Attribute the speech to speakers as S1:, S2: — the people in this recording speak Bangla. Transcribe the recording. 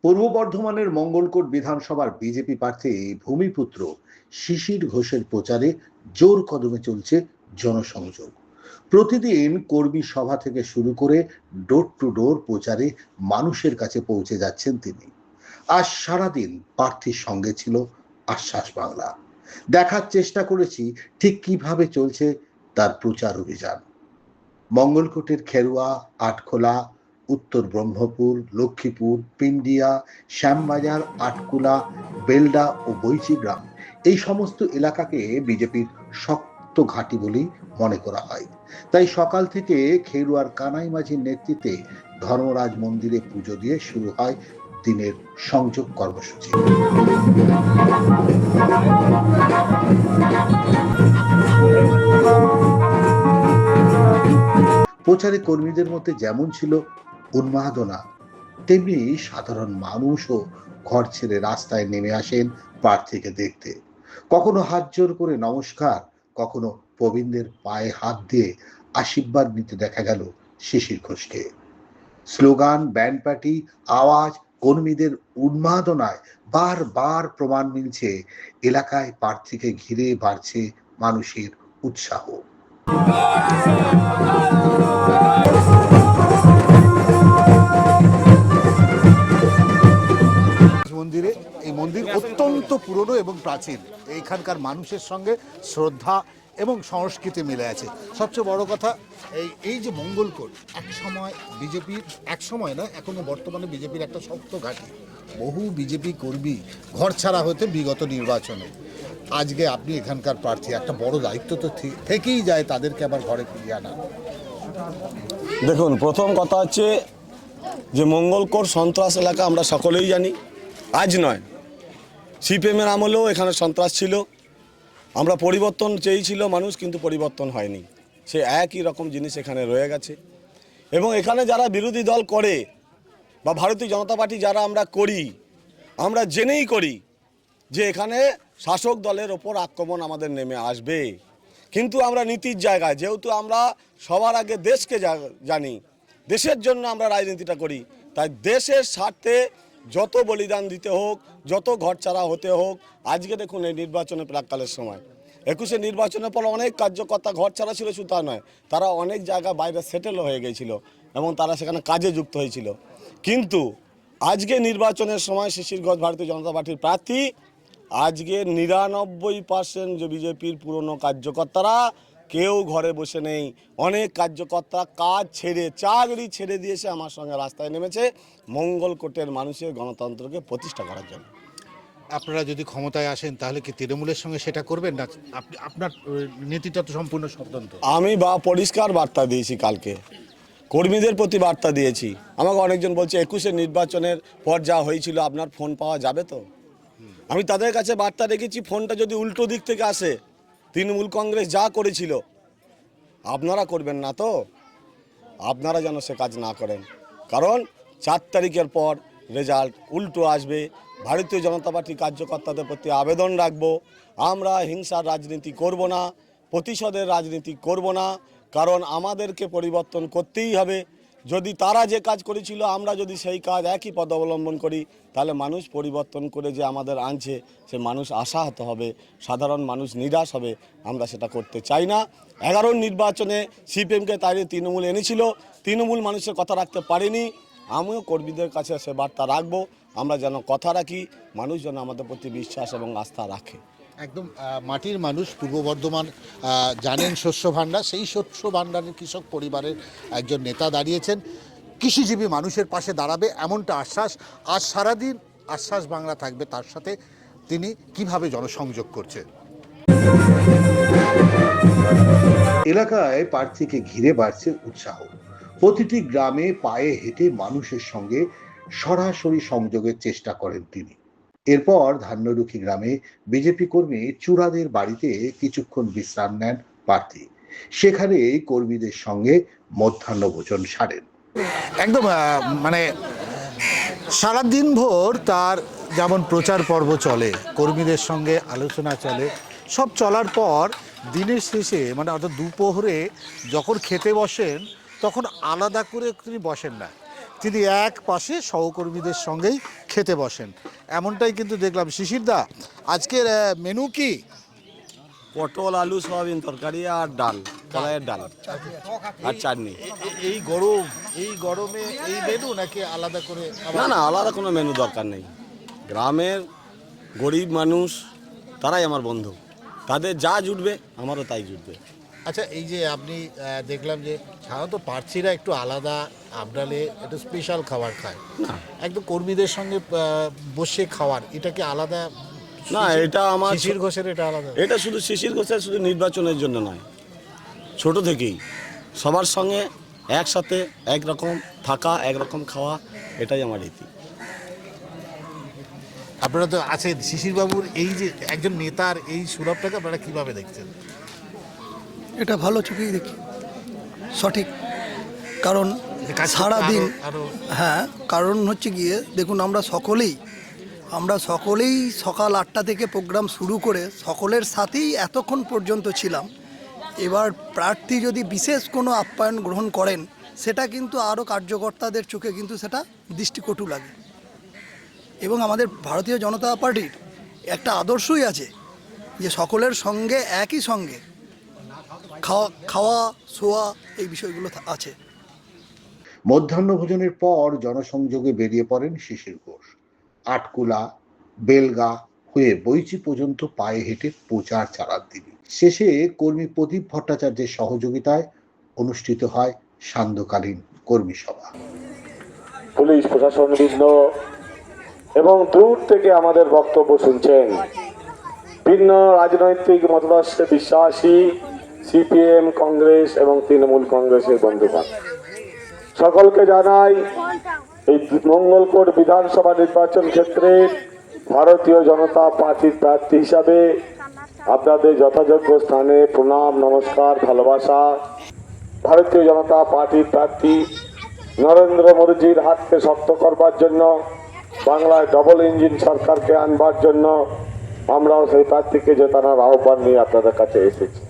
S1: পূর্ব বর্ধমানের মঙ্গলকোট বিধানসভার বিজেপি প্রার্থী ভূমিপুত্র শিশির ঘোষের প্রচারে জোর কদমে চলছে জনসংযোগ। প্রতিদিন কর্মী সভা থেকে শুরু করে ডোর টু ডোর প্রচারে মানুষের কাছে পৌঁছে যাচ্ছেন তিনি। আজ সারাদিন প্রার্থীর সঙ্গে ছিল আশ্বাস বাংলা। দেখার চেষ্টা করেছি ঠিক কিভাবে চলছে তার প্রচার অভিযান। মঙ্গলকোটের খেরুয়া, আটখোলা, উত্তর ব্রহ্মপুর, লক্ষ্মীপুর, পিন্ডিয়া, শ্যামবাজার, আটকুলা, বেলডা ও বৈচিগ্রাম এই সমস্ত এলাকাকে বিজেপির শক্ত ঘাঁটি বলেই মনে করা হয়। তাই সকাল থেকে খেরুয়ার কানাই মাঝির নেতৃত্বে ধর্মরাজ মন্দিরে পুজো দিয়ে শুরু হয় দিনের সংযোগ কর্মসূচি। প্রচারে কর্মীদের মধ্যে যেমন ছিল উন্মাদনা, তেমনি সাধারণ মানুষও ঘর ছেড়ে রাস্তায় নেমে আসেন প্রার্থীকে দেখতে। কখনো হাত জোর করে নমস্কার, কখনো প্রবীণদের পায়ে হাত দিয়ে আশীর্বাদ নিতে দেখা গেল শিশির ঘোষকে। স্লোগান, ব্যান্ড পার্টি, আওয়াজ, কর্মীদের উন্মাদনায় বারবার প্রমাণ মিলছে এলাকায় প্রার্থীকে ঘিরে বাড়ছে মানুষের উৎসাহ।
S2: মন্দিরে এই মন্দির অত্যন্ত পুরনো এবং প্রাচীন। এইখানকার মানুষের সঙ্গে শ্রদ্ধা এবং সংস্কৃতি মিলে আছে। সবচেয়ে বড় কথা এই যে মঙ্গলকোট একসময় বিজেপির, একসময় না এখনো বর্তমানে বিজেপির একটা শক্ত ঘাঁটি। বহু বিজেপি কর্মী ঘর ছাড়া হতে বিগত নির্বাচনে। আজকে আপনি এখানকার প্রার্থী, একটা বড় দায়িত্ব তো থেকেই যায় তাদেরকে আবার ঘরে ফিরিয়ে আনা।
S3: দেখুন, প্রথম কথা হচ্ছে যে মঙ্গলকোট সন্ত্রাস এলাকা আমরা সকলেই জানি, আজ নয়, সিপিএমের আমলেও এখানে সন্ত্রাস ছিল। আমরা পরিবর্তন চেয়েছিল মানুষ, কিন্তু পরিবর্তন হয়নি। সে একই রকম জিনিস এখানে রয়ে গেছে। এবং এখানে যারা বিরোধী দল করে বা ভারতীয় জনতা পার্টি যারা আমরা করি, আমরা জেনেই করি যে এখানে শাসক দলের ওপর আক্রমণ আমাদের নেমে আসবে। কিন্তু আমরা নীতির জায়গায়, যেহেতু আমরা সবার আগে দেশকে জানি, দেশের জন্য আমরা রাজনীতিটা করি, তাই দেশের স্বার্থে যত বলিদান দিতে হোক, যত ঘরছাড়া হতে হোক। আজকে দেখুন এই নির্বাচনের প্রাককালের সময় 21-এ নির্বাচনের পর অনেক কার্যকর্তা ঘরছাড়া ছিল, শুধু তা নয়, তারা অনেক জায়গায় বাইরে সেটেল হয়ে গিয়েছিল এবং তারা সেখানে কাজে যুক্ত হয়েছিল। কিন্তু আজকে নির্বাচনের সময় শিশির ঘোষ ভারতীয় জনতা পার্টির প্রার্থী, আজকে 99% যে বিজেপির পুরনো কার্যকর্তারা কেউ ঘরে বসে নেই। অনেক কার্যকর্তা কাজ ছেড়ে, চাকরি ছেড়ে দিয়েছে, আমার সঙ্গে রাস্তায় নেমেছে মঙ্গলকোটের মানুষের গণতন্ত্রকে প্রতিষ্ঠা করার জন্য।
S2: আপনারা যদি ক্ষমতায় আসেন তাহলে কি তৃণমূলের সঙ্গে সেটা করবেন না? আপনার নীতিটা তো সম্পূর্ণ স্বতন্ত্র।
S3: আমি পরিষ্কার বার্তা দিয়েছি, কালকে কর্মীদের প্রতি বার্তা দিয়েছি। আমাকে অনেকজন বলছে 21-এর নির্বাচনের পর যা হয়েছিল আপনার ফোন পাওয়া যাবে তো? আমি তাদের কাছে বার্তা রেখেছি, ফোনটা যদি উল্টো দিক থেকে আসে, তৃণমূল কংগ্রেস যা করেছিল আপনারা করবেন না তো? আপনারা যেন সে কাজ না করেন, কারণ 4 তারিখের পর রেজাল্ট উল্টো আসবে। ভারতীয় জনতা পার্টির কার্যকর্তাদের প্রতি আবেদন রাখবো, আমরা হিংসার রাজনীতি করব না, প্রতিশোধের রাজনীতি করব না, কারণ আমাদেরকে পরিবর্তন করতেই হবে। যদি তারা যে কাজ করেছিল আমরা যদি সেই কাজ একই পথ অবলম্বন করি, তাহলে মানুষ পরিবর্তন করে যে আমাদের আনছে সে মানুষ আশাহত হবে, সাধারণ মানুষ নিরাশ হবে। আমরা সেটা করতে চাই না। 11 নির্বাচনে সিপিএমকে তাই তৃণমূল এনেছিল, তৃণমূল মানুষের কথা রাখতে পারেনি। আমিও কর্মীদের কাছে সে বার্তা রাখবো, আমরা যেন কথা রাখি, মানুষ যেন আমাদের প্রতি বিশ্বাস এবং আস্থা রাখে।
S2: একদম মাটির মানুষ, পূর্ব বর্ধমান জানেন শস্য ভাণ্ডার, সেই শস্য ভাণ্ডারের কৃষক পরিবারের একজন নেতা দাঁড়িয়েছেন, কৃষিজীবী মানুষের পাশে দাঁড়াবে এমনটা আশ্বাস। আজ সারাদিন আশ্বাস বাংলা থাকবে তার সাথে। তিনি কিভাবে জনসংযোগ করছে।
S1: এলাকায় প্রার্থীকে ঘিরে বাড়ছে উৎসাহ। প্রতিটি গ্রামে পায়ে হেঁটে মানুষের সঙ্গে সরাসরি সংযোগের চেষ্টা করেন তিনি। এরপর ধান্যরুখি গ্রামে বিজেপি কর্মী চূড়াদের বাড়িতে কিছুক্ষণ বিশ্রাম নেন প্রার্থী। সেখানে কর্মীদের সঙ্গে মধ্যাহ্ন ভোজন সারেন।
S2: একদম মানে সারাদিন ভোর তার যেমন প্রচার পর্ব চলে, কর্মীদের সঙ্গে আলোচনা চলে, সব চলার পর দিনের শেষে মানে অর্থাৎ দুপুরে যখন খেতে বসেন তখন আলাদা করে তিনি বসেন না, তিনি এক পাশে সহকর্মীদের সঙ্গেই খেতে বসেন, এমনটাই কিন্তু দেখলাম। শিশিরদা, আজকের মেনু কি?
S3: পটল আলু সয়াবিন তরকারি আর ডাল, কলাইয়ের ডাল আর চাটনি।
S2: এই গরমে এই মেনু নাকি আলাদা করে?
S3: না না, আলাদা কোনো মেনু দরকার নেই। গ্রামের গরিব মানুষ তারাই আমার বন্ধু, তাদের যা জুটবে আমারও তাই জুটবে।
S2: আচ্ছা, এই যে আপনি দেখলাম যে সাধারণত পার্সিরা একটু আলাদা আবডালে একটু স্পেশাল খাবার খায়, একদম কর্মীদের সঙ্গে বসে খাওয়ার, এটা কি আলাদা?
S3: না, এটা আমার
S2: শিশির ঘোষের এটা আলাদা।
S3: এটা শুধু শিশির ঘোষের শুধু নির্বাচনের জন্য নয়, ছোট থেকেই সবার সঙ্গে একসাথে একরকম থাকা, একরকম খাওয়া, এটাই আমার রীতি।
S2: আপনারা তো আছেন, শিশিরবাবুর এই যে একজন নেতার এই সুলভটাকে আপনারা কিভাবে দেখছেন?
S4: এটা ভালো চোখেই দেখি, সঠিক। কারণ
S2: কাজটা
S4: সারাদিন,
S2: আরো-
S4: হ্যাঁ, কারণ হচ্ছে গিয়ে দেখুন, আমরা সকলেই সকাল 8টা থেকে প্রোগ্রাম শুরু করে সকলের সাথেই এতক্ষণ পর্যন্ত ছিলাম। এবার প্রার্থী যদি বিশেষ কোনো আপ্যায়ন গ্রহণ করেন, সেটা কিন্তু আরও কার্যকর্তাদের চোখে কিন্তু সেটা দৃষ্টিকটু লাগে। এবং আমাদের ভারতীয় জনতা পার্টির একটা আদর্শই আছে যে সকলের সঙ্গে একই সঙ্গে খাওয়া শোয়া, এই বিষয়গুলো আছে।
S1: মধ্যাহ্নভোজনের পর জনসংযোগে বেরিয়ে পড়েন শিশির ঘোষ। আটকুলা বেলগা হয়ে বৈচি পর্যন্ত পায়ে হেঁটে প্রচার চালান তিনি। শেষে কর্মী প্রদীপ ভট্টাচার্যের সহযোগিতায় অনুষ্ঠিত হয় সান্ধ্যকালীন কর্মী সভা।
S5: পুলিশ প্রশাসনবৃন্দ এবং দূর থেকে আমাদের বক্তব্য শুনছেন, ভিন্ন রাজনৈতিক মতাদর্শে বিশ্বাসী সিপিএম, কংগ্রেস এবং তৃণমূল কংগ্রেসের বন্ধুগণ, সকলকে জানাই এই মঙ্গলকোট বিধানসভা নির্বাচন ক্ষেত্রে ভারতীয় জনতা পার্টির প্রার্থী হিসাবে আপনাদের যথাযোগ্য স্থানে প্রণাম, নমস্কার, ভালোবাসা। ভারতীয় জনতা পার্টির প্রার্থী নরেন্দ্র মোদীজির হাতকে শক্ত করবার জন্য, বাংলায় ডবল ইঞ্জিন সরকারকে আনবার জন্য আমরাও সেই প্রার্থীকে জেতানোর আহ্বান নিয়ে আপনাদের কাছে এসেছি।